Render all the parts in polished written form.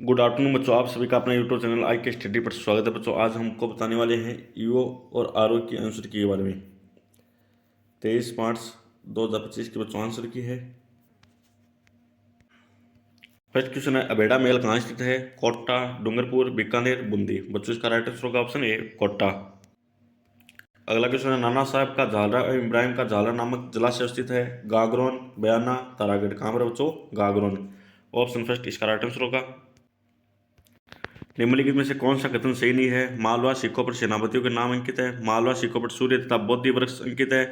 Good afternoon बच्चों, आप सभी का अपना यूट्यूब चैनल आई के स्टडी पर स्वागत है। बच्चों आज हमको बताने वाले हैं ईओ और आरओ की आंसर की के बारे में। 23 मार्च 2025 के बच्चों आंसर की है। फर्स्ट क्वेश्चन है, अबेड़ा महल कहाँ स्थित है? कोटा, डूंगरपुर, बीकानेर, बूंदी। बच्चों इसका राइट आंसर होगा ऑप्शन ए, कोटा। अगला क्वेश्चन है, नाना साहब का झालरा और इब्राहिम का झालरा नामक जलाशय स्थित है? गागरोन, बयाना, तारागढ़। कहाँ पर है बच्चों? गागरोन। ऑप्शन फर्स्ट इसका राइट आंसर होगा। निम्नलिखित में से कौन सा कथन सही नहीं है? मालवा सिक्कों पर सेनापतियों के नाम अंकित है। मालवा सिक्कों पर सूर्य तथा बोधि वृक्ष अंकित है।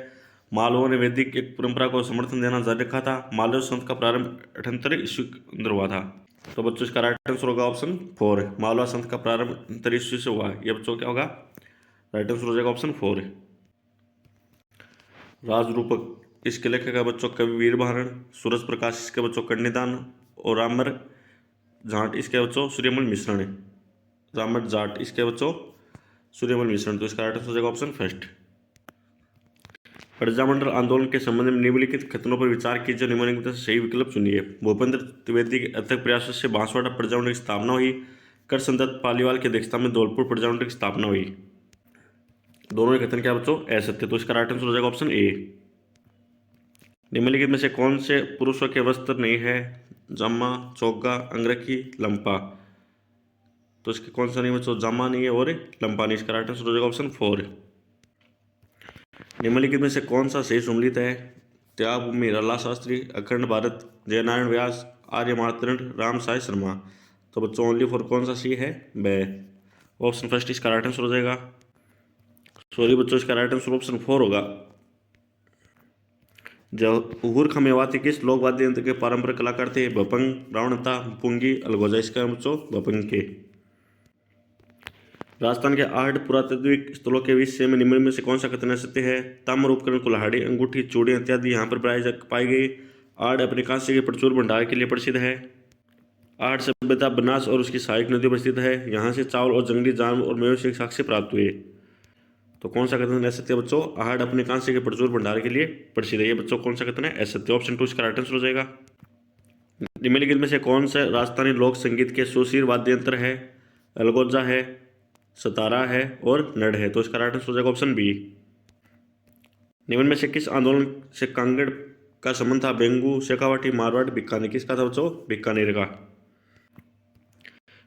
मालवों ने वैदिक एक परंपरा को समर्थन देना जारी रखा था। मालव संत का प्रारंभ 78 ईस्वी के अंदर हुआ था। तो बच्चों इसका राइट आंसर होगा ऑप्शन 4। मालवा संत का प्रारंभ 78 ईस्वी से हुआ। यह बच्चों क्या होगा? राइट आंसर हो जाएगा ऑप्शन 4। राजरूपक इसके लेखक है बच्चों कवि वीरभारण। सूरज प्रकाश इसके बच्चों कन्यादान। और रामर जाट इसके बच्चों सूर्यमल मिश्रण। रामट जाट इसके बच्चों सूर्यमल मिश्रण। तो इसका राइट आंसर हो जाएगा ऑप्शन फर्स्ट। प्रजामंडल आंदोलन के संबंध में निम्नलिखित कथनों पर विचार कीजिए, निम्नलिखित में से सही विकल्प चुनिए। भूपेंद्र त्रिवेदी के अथक प्रयासों से बांसवाड़ा प्रजामंडल की स्थापना हुई। करसनदत्त पालीवाल की अध्यक्षता में धौलपुर प्रजामंडल की स्थापना हुई। दोनों के कथन क्या बच्चों? असत्य। तो इसका राइट आंसर हो जाएगा ऑप्शन ए। निम्नलिखित में से कौन से पुरुषों के वस्त्र नहीं है? जम्मा, चोगा, अंगरखी, लंपा। तो इसके कौन सा नहीं बच्चों? जामा नहीं है और लंपा नहीं। इसका राइट आंसर हो जाएगा ऑप्शन 4। निम्नलिखित में से कौन सा सही सम्मिलित है? त्यागभूमि रला शास्त्री, अखंड भारत जयनारायण व्यास, आर्य मार्तंड, राम साय शर्मा। तो बच्चों ओनली फॉर कौन सा सी है? बे। ऑप्शन फर्स्ट इसका राइट आंसर हो जाएगा। सॉरी बच्चों, इसका राइट आंसर ऑप्शन 4 होगा। जहूर खमेवाती किस लोक वाद्य यंत्र के पारंपरिक कलाकार थे? भपंग, रावणता, पुंगी, अलगोजा। इसका बच्चों भपंग के। राजस्थान के 8 पुरातात्विक स्थलों के विषय में निम्न में से कौन सा कथन सत्य है? ताम्र उपकरण, कुल्हाड़ी, अंगूठी, चूड़ियां इत्यादि यहाँ पर पाई गई। आड़ अपने कांस्य के प्रचुर भंडार के लिए प्रसिद्ध है। आड़ सभ्यता बनास और उसकी सहायक नदियों पर स्थित है। यहाँ से चावल और जंगली जानवर और मेवे से साक्ष्य प्राप्त हुए। तो कौन सा कथन असत्य है बच्चों? आहड़ अपने कांस्य के प्रचुर भंडार के लिए प्रसिद्ध है। ये बच्चों कौन सा कथन है? असत्य। ऑप्शन 2 इसका राइट आंसर हो जाएगा। निम्नलिखित में से कौन सा राजस्थानी लोक संगीत के सुशीर वाद्य यंत्र है? अलगोजा है, सतारा है और नड है। तो इसका राइट आंसर हो जाएगा ऑप्शन बी। निम्न में से किस आंदोलन से कांगड़ का संबंध था? बेंगू, शेखावाटी, मारवाड़, बीकानेर। किसका था बच्चों? बीकानेर का।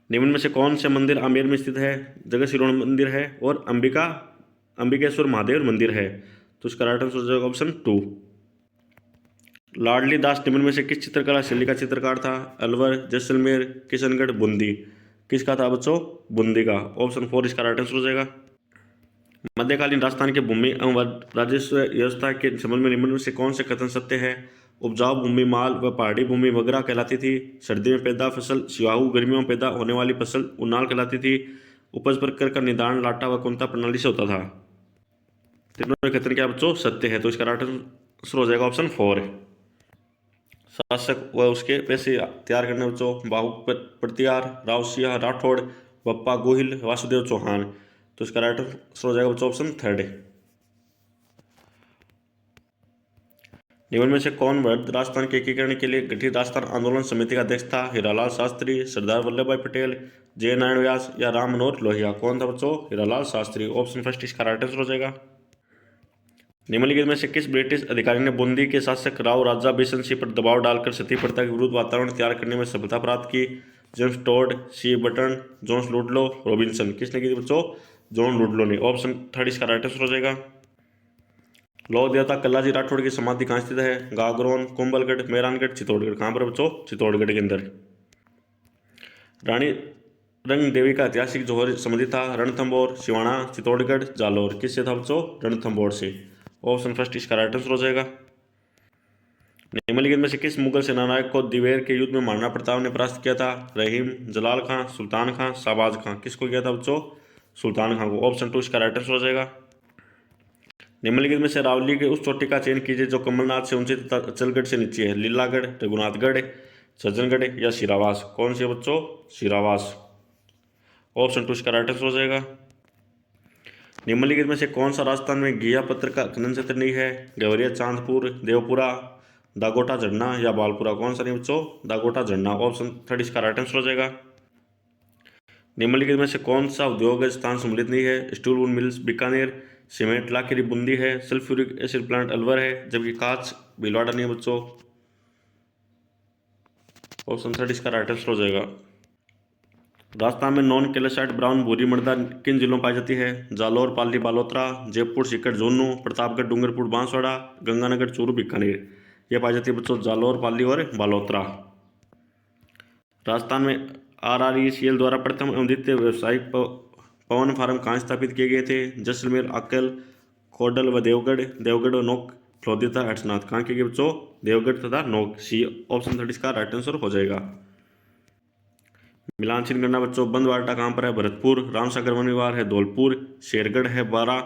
निम्न में से कौन से मंदिर आमेर में स्थित है? जगत शिरोमणि मंदिर है और अंबिकेश्वर महादेव मंदिर है। तो इसका राइट आंसर हो जाएगा ऑप्शन 2। लाडली दास निम्न में से किस चित्रकला शैली का चित्रकार था? अलवर, जैसलमेर, किशनगढ़, बूंदी। किसका था बच्चों? बूंदी का। ऑप्शन 4 इसका राइट आंसर हो जाएगा। मध्यकालीन राजस्थान के भूमि एवं राजस्व व्यवस्था के संबंध में निम्न में से कौन से कथन सत्य है? उपजाऊ भूमि माल व पहाड़ी भूमि वगैरह कहलाती थी। सर्दी में पैदा फसल सिवाहू, गर्मियों में पैदा होने वाली फसल उन्नाल कहलाती थी। उपज पर कर का निदान लाटा व कुंता प्रणाली से होता था। तीनों कथन क्या बच्चों? सत्य है। तो इसका राइट आंसर हो जाएगा ऑप्शन 4। शासक व उसके पैसे तैयार करने बच्चों बाहू प्रतिहार, राव सिंह राठौड़, बप्पा गोहिल, वासुदेव चौहान। तो इसका राइट आंसर हो जाएगा बच्चों ऑप्शन 3। निम्न में से कौन वर्ग राजस्थान के एकीकरण के लिए गठित राजस्थान आंदोलन समिति का अध्यक्ष था? हीरालाल शास्त्री, सरदार वल्लभ भाई पटेल, जय नारायण व्यास या राम मनोहर लोहिया। कौन था बच्चों? हीरालाल शास्त्री। ऑप्शन फर्स्ट इसका राइट आंसर हो जाएगा। निम्नलिखित में से किस ब्रिटिश अधिकारी ने बूंदी के शासक राव राजा बिशन सिंह पर दबाव डालकर सती प्रथा के विरुद्ध वातावरण तैयार करने में सफलता प्राप्त की? जेम्स टोड, सी बटन, जॉन लुडलो, रॉबिन्सन। किसने की थी बच्चों? जॉन लुडलो ने। ऑप्शन 3 इसका राइट आंसर हो जाएगा। लौह देवता कल्लाजी राठौड़ की समाधि कहाँ स्थित है? गागरोन, कुंभलगढ़, मेहरानगढ़, चित्तौड़गढ़। कहाँ पर बच्चों? चित्तौड़गढ़ के अंदर। रानी रंग देवी का ऐतिहासिक जौहर संबंधित था? रणथंभौर, सिवाना, चित्तौड़गढ़, जालौर। किससे था बच्चों? रणथंभौर से। ऑप्शन फर्स्ट इसका राइट आंसर हो जाएगा। निम्नलिखित में से किस मुगल सेनानायक को दिवेर के युद्ध में महाराणा प्रताप ने परास्त किया था? रहीम, जलाल खां, सुल्तान खां, शाहबाज खां। किसको किया था बच्चों? सुल्तान खां को। ऑप्शन 2 इसका राइट आंसर हो जाएगा। निम्नलिखित में से रावली के उस चोटी का चयन कीजिए जो कमलनाथ से ऊंची तथा अचलगढ़ से नीचे है। लीलागढ़, रघुनाथगढ़, सज्जनगढ़ या शिरावास। कौन सी है बच्चों? शिरावास। ऑप्शन 2 इसका राइट आंसर हो जाएगा। निम्नलिखित में से कौन सा राजस्थान में घिया पत्र का खनन क्षेत्र नहीं है? गवरिया, चांदपुर, देवपुरा, दागोटा झरना या बालपुरा। कौन सा नहीं बच्चों? दागोटा झरना। ऑप्शन 3 इसका राइट आंसर हो जाएगा। निम्नलिखित में से कौन सा उद्योग स्थान सम्मिलित नहीं है? स्टील वूल मिल्स बीकानेर, सीमेंट लाखेरी बूंदी है, सल्फ्यूरिक एसिड प्लांट अलवर है, जबकि कांच भीलवाड़ा नहीं है बच्चों। ऑप्शन 3 इसका राइट आंसर हो जाएगा। राजस्थान में नॉन कैल्साइट ब्राउन भूरी मृदा किन जिलों में पाई जाती है? जालौर, पाली, बालोतरा, जयपुर, सीकर, झुंझुनू, प्रतापगढ़, डूंगरपुर, बांसवाड़ा, गंगानगर, चूरू, बीकानेर। ये पाई जाती है बच्चों जालौर, पाली और बालोतरा। राजस्थान में RRECL द्वारा प्रथम एवं द्वितीय व्यावसायिक पवन फार्म कहाँ स्थापित किए गए थे? जैसलमेर, अक्कल, कोडल व देवगढ़, देवगढ़ व नोक, फ्लोदी तथा हर्षनाथ। कहाँ किए गए बच्चों? देवगढ़ तथा नोक। सी ऑप्शन 3 इसका राइट आंसर हो जाएगा। मिलान चिन्ह करना बच्चों। बंदवाटा कहाँ पर है? भरतपुर। रामसागर वन विहार है धौलपुर। शेरगढ़ है बारां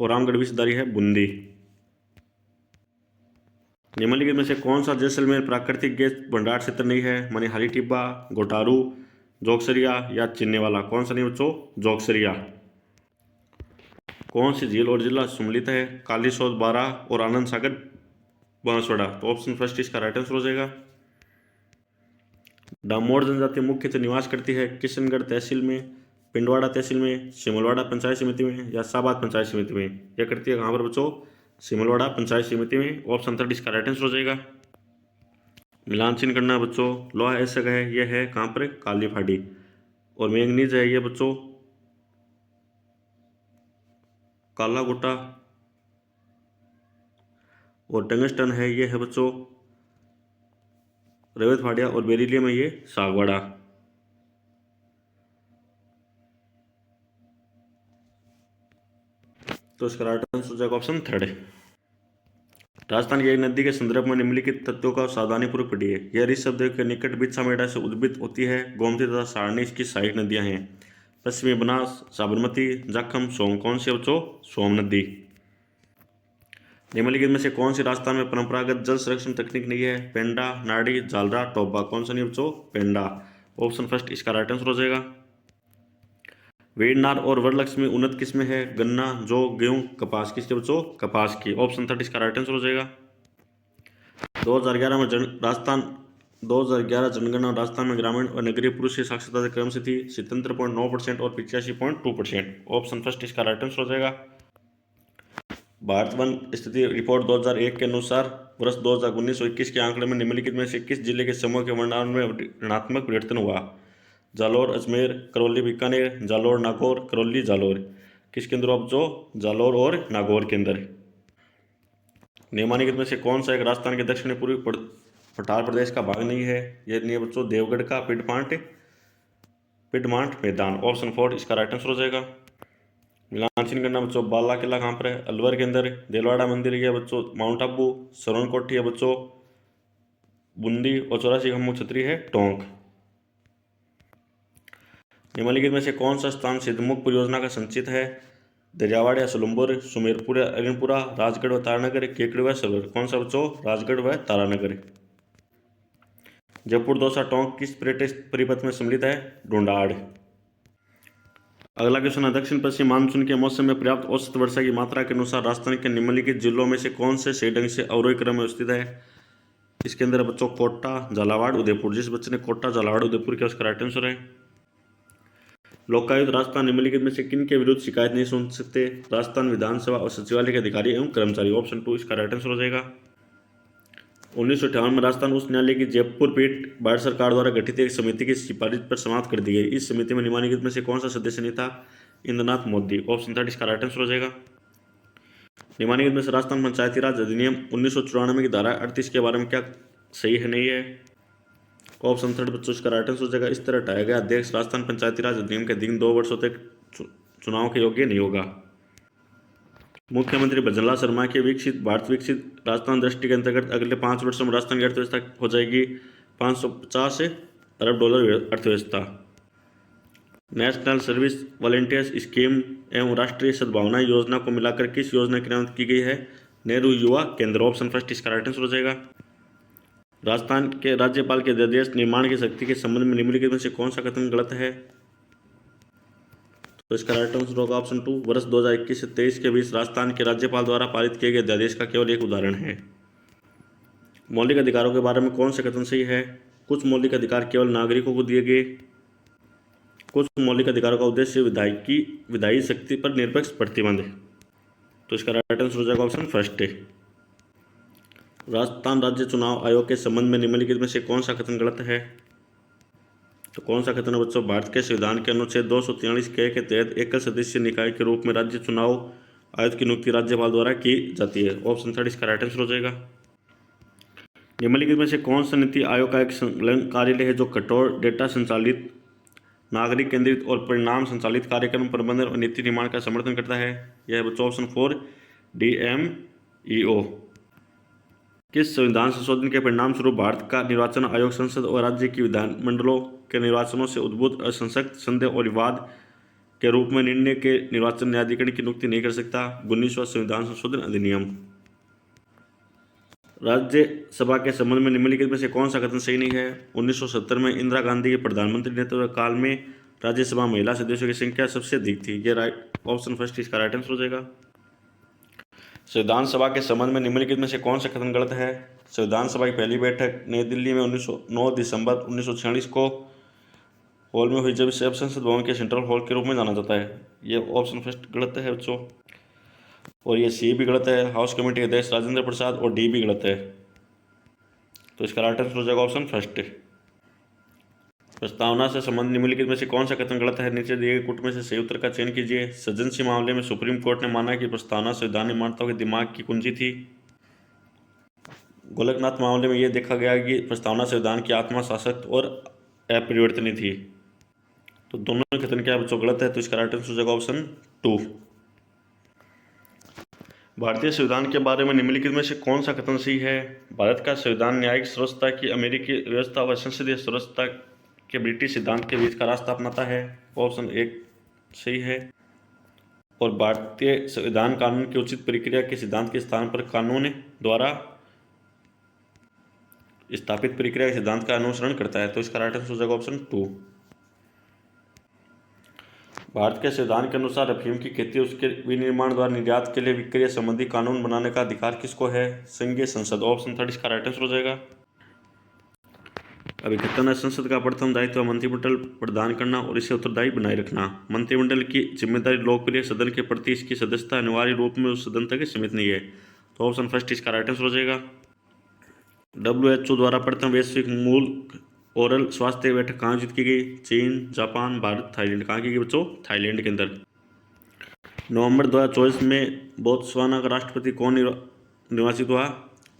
और रामगढ़ विषधारी है बूंदी। निम्नलिखित में से कौन सा जैसलमेर प्राकृतिक गैस भंडार क्षेत्र नहीं है? मनिहारी टिब्बा, घोटारू, जोगसरिया या चिन्ने वाला। कौन सा नहीं बच्चों? जोगसरिया। कौन सी झील और जिला सम्मिलित है? कालीसोत, बारां और आनंद सागर, बांसवाड़ा। तो ऑप्शन फर्स्ट इसका राइट आंसर हो जाएगा। डामोर जनजाति मुख्यतः निवास करती है किशनगढ़ तहसील में, पिंडवाड़ा तहसील में, सिमलवाड़ा पंचायत समिति में या साबाद पंचायत समिति में। यह करती है कहाँ पर बच्चों? सिमलवाड़ा पंचायत समिति में। ऑप्शन 3 इसका राइट आंसर हो जाएगा। मिलान चिन्ह करना बच्चों। लोहा ऐसा है, यह है कहाँ पर? काली फाड़ी। और मैंगनीज है ये बच्चों काला गुट्टा। और टंगस्टन है ये है बच्चों रवेत फाड़िया। और बेरिलियम है ये सागवाड़ा। तो इसका राइट आंसर हो जाएगा ऑप्शन 3। राजस्थान की एक नदी के संदर्भ में निम्नलिखित तत्वों का सावधानीपूर्वक पढ़िए। यह ऋषभ के निकट बिच्छामेड़ा से उद्भित होती है। गोमती तथा सारणी इसकी सहायक नदियां हैं। पश्चिमी बनास, साबरमती, जाखम, सोम। कौन सी बच्चों? सोम नदी। निम्नलिखित में से कौन सी राजस्थान में परंपरागत जल संरक्षण तकनीक नहीं है? पेंडा, नाड़ी, जालरा, टोबा। कौन सा नहीं बच्चों? पेंडा। ऑप्शन फर्स्ट इसका राइट आंसर हो जाएगा। वेड़नार और वरलक्ष्मी उन्नत किस्में है? गन्ना, जौ, गेहूं, कपास। किसके बच्चों? कपास की। ऑप्शन 3 इसका राइट आंसर हो जाएगा। 2011 में राजस्थान 2011 जनगणना राजस्थान में ग्रामीण और नगरीय पुरुष की साक्षरता दर क्रम से थी 77.9% और 85.2%। ऑप्शन फर्स्ट इसका राइट आंसर हो जाएगा। भारत वन स्थिति रिपोर्ट 2001 के अनुसार वर्ष 2019 और 21 के आंकड़े में निम्नलिखित में से किस जिले के समूह के वर्णन में ऋणात्मक परिवर्तन हुआ? जालौर, अजमेर, करौली, बीकानेर, जालौर, नागौर, करौली, जालौर। किसके अंदर अब जो? जालौर और नागौर के अंदर। निम्नलिखित में से कौन सा एक राजस्थान के दक्षिणी पूर्वी पठार प्रदेश का भाग नहीं है? ये नहीं है बच्चों देवगढ़ का पिडमांट मैदान। ऑप्शन 4 इसका राइट आंसर हो जाएगा। मिलान चिन्ह करना बच्चों। बाला किला कहाँ पर है? अलवर के अंदर। देलवाड़ा मंदिर है बच्चों माउंट आबू। सरवण कोठी है बच्चों बूंदी। और 84 खम्भों छतरी है टोंक। निम्नलिखित में से कौन सा स्थान सिद्धमुख परियोजना का संचित है? दरियावाड़ या सलुम्बर, सुमेरपुर या अरिनपुरा, राजगढ़ व तारानगर, केकड़ी व सलवर। कौन सा बच्चों? राजगढ़ व तारानगर। जयपुर दौसा टोंक किस पर्यटक परिपथ में सम्मिलित है? ढूंढाड़। अगला क्वेश्चन है दक्षिण पश्चिम मानसून के मौसम में पर्याप्त औसत वर्षा की मात्रा के अनुसार राजस्थान के निम्नलिखित जिलों में से कौन से सही ढंग से अवरोही क्रम में स्थित है? इसके अंदर बच्चों कोटा, झालावाड़, उदयपुर। जिस बच्चे ने कोटा, झालावाड़, उदयपुर किया उसका राइट आंसर है। लोकायुक्त राजस्थान निम्नलिखित में से किन के विरुद्ध शिकायत नहीं सुन सकते? राजस्थान विधानसभा और सचिवालय के अधिकारी एवं कर्मचारी। ऑप्शन 2 इसका राइट आंसर हो जाएगा। 1958 में राजस्थान उच्च न्यायालय की जयपुर पीठ भारत सरकार द्वारा गठित एक समिति की सिफारिश पर समाप्त कर दी गई। इस समिति में निम्नलिखित में से कौन सा सदस्य नहीं था? इंद्रनाथ मोदी। ऑप्शन 3 इसका राइट आंसर हो जाएगा। निम्नलिखित में से राजस्थान पंचायती राज अधिनियम 1994 की धारा 38 के बारे में क्या सही है नहीं है? ऑप्शन 3 बच्चों इसका राइट आंसर हो जाएगा। इस तरह हटाया गया अध्यक्ष राजस्थान पंचायती राज अधिनियम के अधीन 2 वर्षों तक चुनाव के योग्य नहीं होगा। मुख्यमंत्री भजनलाल शर्मा के विकसित भारत विकसित राजस्थान दृष्टि के अंतर्गत अगले 5 वर्षों में राजस्थान की अर्थव्यवस्था हो जाएगी 550 अरब डॉलर अर्थव्यवस्था। नेशनल सर्विस वॉलंटियर्स स्कीम एवं राष्ट्रीय सद्भावना योजना को मिलाकर किस योजना क्रियान्वित की गई है? नेहरू युवा केंद्र। ऑप्शन फर्स्ट इसका राइट आंसर हो जाएगा। राजस्थान के राज्यपाल के अध्यादेश निर्माण की शक्ति के संबंध में निम्नलिखित में से कौन सा कथन गलत है? तो इसका राइट आंसर होगा ऑप्शन 2। वर्ष 2021 से 23 के बीच राजस्थान के राज्यपाल द्वारा पारित किए गए अध्यादेश का केवल एक उदाहरण है। मौलिक अधिकारों के बारे में कौन से कथन सही है? कुछ मौलिक अधिकार केवल नागरिकों को दिए गए। कुछ मौलिक अधिकारों का उद्देश्य विधायी शक्ति पर निरपेक्ष प्रतिबंध। तो इसका राइट आंसर हो जाएगा ऑप्शन फर्स्ट है। राजस्थान राज्य चुनाव आयोग के संबंध में निम्नलिखित में से कौन सा कथन गलत है? तो कौन सा कथन है बच्चों? भारत के संविधान के अनुच्छेद 243 के तहत एकल सदस्यीय निकाय के रूप में राज्य चुनाव आयोग की नियुक्ति राज्यपाल द्वारा की जाती है। ऑप्शन थर्ड इसका राइट आंसर हो जाएगा। निम्नलिखित में से कौन सा नीति आयोग का एक संलग्न कार्यालय है जो कठोर डेटा संचालित, नागरिक केंद्रित और परिणाम संचालित कार्यक्रम प्रबंधन और नीति निर्माण का समर्थन करता है? यह है बच्चों ऑप्शन 4 DMEO। किस संविधान संशोधन के परिणाम स्वरूप भारत का निर्वाचन आयोग संसद और राज्य की विधानमंडलों के निर्वाचनों से उद्भूत असंसक्त, संदेह और विवाद के रूप में निर्णय के निर्वाचन न्यायाधिकरण की नियुक्ति नहीं कर सकता? 19वां संविधान संशोधन अधिनियम। राज्यसभा के संबंध में निम्नलिखित में से कौन सा कथन सही नहीं है? 1970 में इंदिरा गांधी के प्रधानमंत्री नेतृत्व काल में राज्यसभा महिला सदस्यों की संख्या सबसे अधिक थी। ये राइट ऑप्शन फर्स्ट इसका राइट आंसर हो जाएगा। संविधान सभा के संबंध में निम्नलिखित में से कौन सा कथन गलत है? संविधान सभा की पहली बैठक नई दिल्ली में 9 दिसंबर 1946 को हॉल में हुई, जब इसे अब संसद भवन के सेंट्रल हॉल के रूप में जाना जाता है। ये ऑप्शन फर्स्ट गलत है बच्चों। और ये सी भी गलत है, हाउस कमेटी के अध्यक्ष राजेंद्र प्रसाद, और डी भी गलत है। तो इसका राइट आंसर हो जाएगा ऑप्शन फर्स्ट। प्रस्तावना से संबंधित निम्नलिखित में से कौन सा कथन गलत है? नीचे दिए गए कुट में से सही उत्तर का चयन कीजिए। सृजन सिंह मामले में सुप्रीम कोर्ट ने माना कि प्रस्तावना संविधान निर्माताओं के दिमाग की कुंजी थी। गोलकनाथ मामले में यह देखा गया कि प्रस्तावना संविधान की आत्मा सशक्त और अपरिवर्तनीय थी। तो दोनों कथन क्या बच्चों गलत है? तो इसका राइट आंसर हो जाएगा ऑप्शन 2। भारतीय संविधान के बारे में निम्नलिखित में से कौन सा कथन सही है? भारत का संविधान न्यायिक सर्वोच्चता की अमेरिकी व्यवस्था व संसदीय सर्वोच्चता के ब्रिटिश सिद्धांत के बीच का रास्ता अपनाता है। ऑप्शन 1 सही है। और भारतीय संविधान कानून की उचित प्रक्रिया के सिद्धांत के स्थान पर कानून द्वारा स्थापित प्रक्रिया के सिद्धांत का अनुसरण करता है। तो इसका राइट आंसर हो जाएगा ऑप्शन 2। भारत के संविधान के अनुसार अफीम की खेती उसके विनिर्माण द्वारा निर्यात के लिए विक्रय संबंधी कानून बनाने का अधिकार किसको है? संघीय संसद। ऑप्शन थर्ड इसका राइट आंसर हो जाएगा। अभी कथन है, संसद का प्रथम दायित्व मंत्रिमंडल प्रदान करना और इसे उत्तरदायी बनाए रखना। मंत्रिमंडल की जिम्मेदारी लोकप्रिय सदन के प्रति इसकी सदस्यता अनिवार्य रूप में उस सदन तक सीमित नहीं है। तो ऑप्शन फर्स्ट इसका राइट आंसर हो जाएगा। WHO द्वारा प्रथम वैश्विक मूल ओरल स्वास्थ्य बैठक कहाँ आयोजित की गई? चीन, जापान, भारत, थाईलैंड। कहाँ की गई बच्चों? थाईलैंड के अंदर। नवंबर 2024 में बोत्सवाना का राष्ट्रपति कौन निर्वाचित हुआ?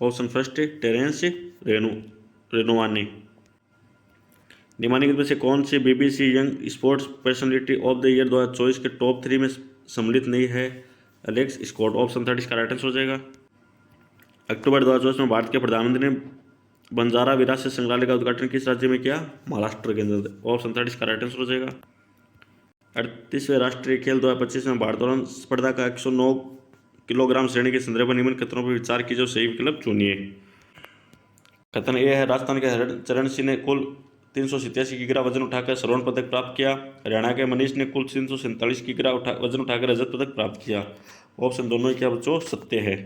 ऑप्शन फर्स्ट टेरेंस रेनोवानी। निम्नलिखित में से कौन सी BBC young sports personality of the year 2024 के टॉप 3 में सम्मिलित नहीं है? Alex Scott. ऑप्शन थर्ड इसका राइट आंसर हो जाएगा। अक्टूबर 2024 में भारत के प्रधानमंत्री ने बंजारा विरासत संग्रहालय का उद्घाटन किस राज्य में किया? महाराष्ट्र के अंदर। ऑप्शन थर्ड इसका राइट आंसर हो जाएगा। 38वें राष्ट्रीय खेल 2025 में भारोत्तोलन स्पर्धा का 109 किलोग्राम श्रेणी के संदर्भ में निम्न कथनों पर विचार कीजिए और सही विकल्प चुनिए। कथन ए है, राजस्थान के चरण सिंह ने कुल 387 किग्रा वजन उठाकर स्वर्ण पदक प्राप्त किया। हरियाणा के मनीष ने कुल 347 किग्रा वजन उठाकर रजत पदक प्राप्त किया। ऑप्शन दोनों क्या बच्चों सत्य है।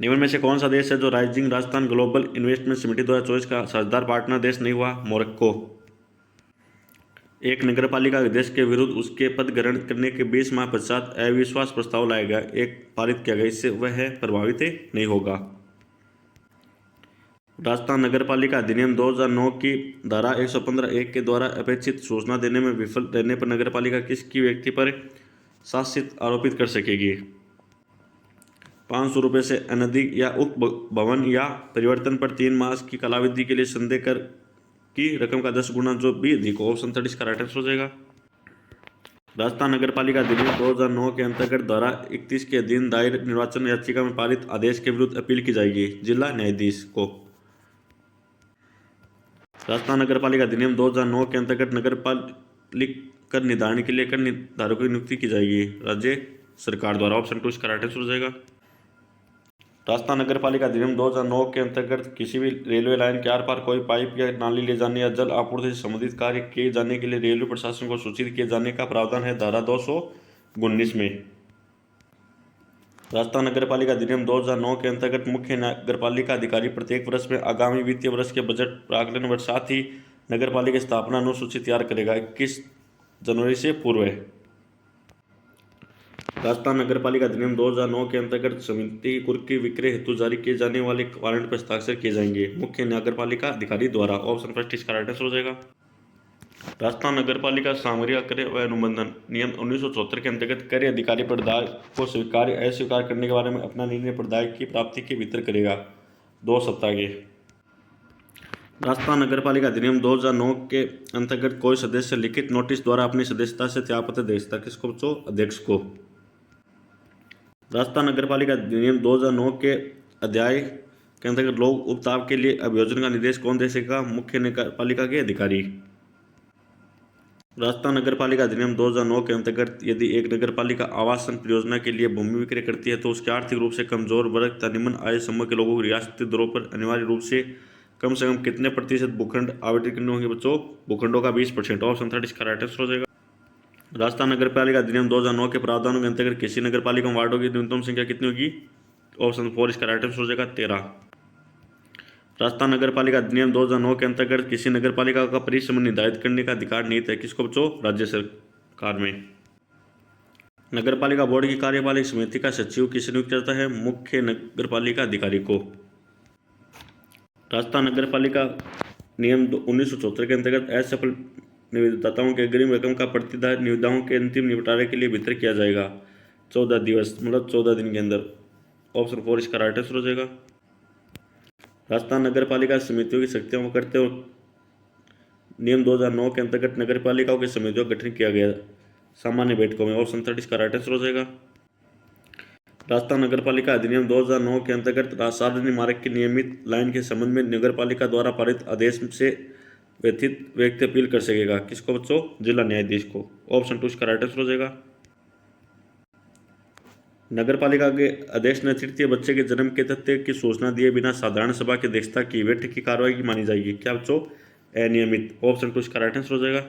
निम्न में से कौन सा देश है जो राइजिंग राजस्थान ग्लोबल इन्वेस्टमेंट समिति 2024 का साझेदार पार्टनर देश नहीं हुआ? मोरक्को। एक नगरपालिका अध्यक्ष के विरुद्ध उसके पद ग्रहण करने के 20 माह पश्चात अविश्वास प्रस्ताव लाया गया, एक पारित किया गया, इससे वह प्रभावित नहीं होगा। राजस्थान नगरपालिका अधिनियम 2009 की धारा 115(1) के द्वारा अपेक्षित सूचना देने में विफल रहने पर नगरपालिका किसकी व्यक्ति पर शासित आरोपित कर सकेगी? 500 रुपये से अनधिक या उक्त भवन या परिवर्तन पर 3 मास की कालावधि के लिए संदेह कर की रकम का 10 गुना जो भी अधिक। ऑप्शन थर्ड इसका राइट आंसर हो जाएगा। राजस्थान नगरपालिका अधिनियम 2009 के अंतर्गत धारा 31 के अधीन दायर निर्वाचन याचिका में पारित आदेश के विरुद्ध अपील की जाएगी जिला न्यायाधीश को। राजस्थान नगरपालिका अधिनियम 2009 के अंतर्गत नगरपालिक कर निर्धारण के लिए कर निर्धारकों की नियुक्ति की जाएगी राज्य सरकार द्वारा। ऑप्शन 2 इसका राइट आंसर हो जाएगा। राजस्थान नगरपालिका अधिनियम 2009 के अंतर्गत किसी भी रेलवे लाइन के आर पार कोई पाइप या नाली ले जाने या जल आपूर्ति से संबंधित कार्य किए जाने के लिए रेलवे प्रशासन को सूचित किए जाने का प्रावधान है धारा 219 में। राजस्थान नगरपालिका अधिनियम 2009 के अंतर्गत मुख्य नगरपालिका अधिकारी प्रत्येक वर्ष में आगामी वित्तीय वर्ष के बजट प्राकलन व साथ ही नगर पालिका स्थापना अनुसूची तैयार करेगा 21 जनवरी से पूर्व। राजस्थान नगर पालिका अधिनियम 2009 के अंतर्गत समिति कुर्की विक्रय हेतु जारी किए जाने वाले वारंट पर हस्ताक्षर किए जाएंगे मुख्य नगर पालिका अधिकारी द्वारा। ऑप्शन फर्स्ट इसका राइट आंसर हो जाएगा। राजस्थान नगर पालिका सामग्री क्रय व अनुबंधन नियम 1974 के अंतर्गत क्रय अधिकारी प्रदायक को स्वीकार या अस्वीकार करने के बारे में अपना निर्णय प्रदायक की प्राप्ति के भीतर करेगा 2 सप्ताह के। राजस्थान नगर पालिका अधिनियम 2009 के अंतर्गत कोई सदस्य लिखित नोटिस द्वारा अपनी सदस्यता से त्यागपत्र दे सकता है। किसको बच्चों? अध्यक्ष को। राजस्थान नगर पालिका अधिनियम 2009 के अध्याय के अंतर्गत लोक उपताप के लिए अभियोजन का निर्देश कौन दे सकेगा? मुख्य नगर पालिका के अधिकारी। राजस्थान नगर पालिका अधिनियम 2009 के अंतर्गत यदि एक नगर पालिका आवासन परियोजना के लिए भूमि विक्रय करती है तो उसके आर्थिक रूप से कमजोर वर्ग तथा निम्न आय समूह के लोगों को रियासती दरों पर अनिवार्य रूप से कम कितने प्रतिशत भूखंड आवंटित करने होंगे बच्चों? भूखंडों का 20%। ऑप्शन थर्ड इसका राइट आंसर हो जाएगा। राजस्थान नगर पालिका अधिनियम 2009 के प्रावधानों के अंतर्गत किसी नगर पालिका में वार्डों की न्यूनतम संख्या कितनी होगी? ऑप्शन फोर इसका राइट आंसर हो जाएगा 13। राजस्थान नगर पालिका अधिनियम 2009 के अंतर्गत किसी नगर पालिका का परिसमन निर्धारित करने का अधिकार निहित है। किसको बच्चों? राज्य सरकार में। नगर पालिका बोर्ड की कार्यपालिक समिति का सचिव किसे नियुक्त करता है? मुख्य नगर पालिका अधिकारी को। राजस्थान नगर पालिका नियम 1974 के अंतर्गत असफल निविदाताओं के अग्रिम रकम का प्रतिदान निविदाओं के अंतिम निपटारे के लिए भीतर किया जाएगा 14 दिवस, मतलब 14 दिन के अंदर। ऑप्शन फोर इसका राइट आंसर हो जाएगा। राजस्थान नगर पालिका समितियों की शक्तियों को करते हुए नियम 2009 के अंतर्गत नगर पालिकाओं की समितियों का गठन किया गया सामान्य बैठकों में। ऑप्शन थर्ड इसका राइट आंसर हो जाएगा। राजस्थान नगर पालिका अधिनियम 2009 के अंतर्गत सार्वजनिक मार्ग की नियमित लाइन के संबंध में नगर पालिका द्वारा पारित आदेश से व्यथित व्यक्ति अपील कर सकेगा। किसको बच्चों? जिला न्यायाधीश को। ऑप्शन टू इसका राइट आंसर हो जाएगा। नगर पालिका के अध्यक्ष ने तृतीय बच्चे के जन्म के तथ्य की सूचना दिए बिना साधारण सभा की अध्यक्षता की बैठक की कार्रवाई की मानी जाएगी। क्या बच्चों? अनियमित। ऑप्शन टू इसका राइट आंसर हो जाएगा।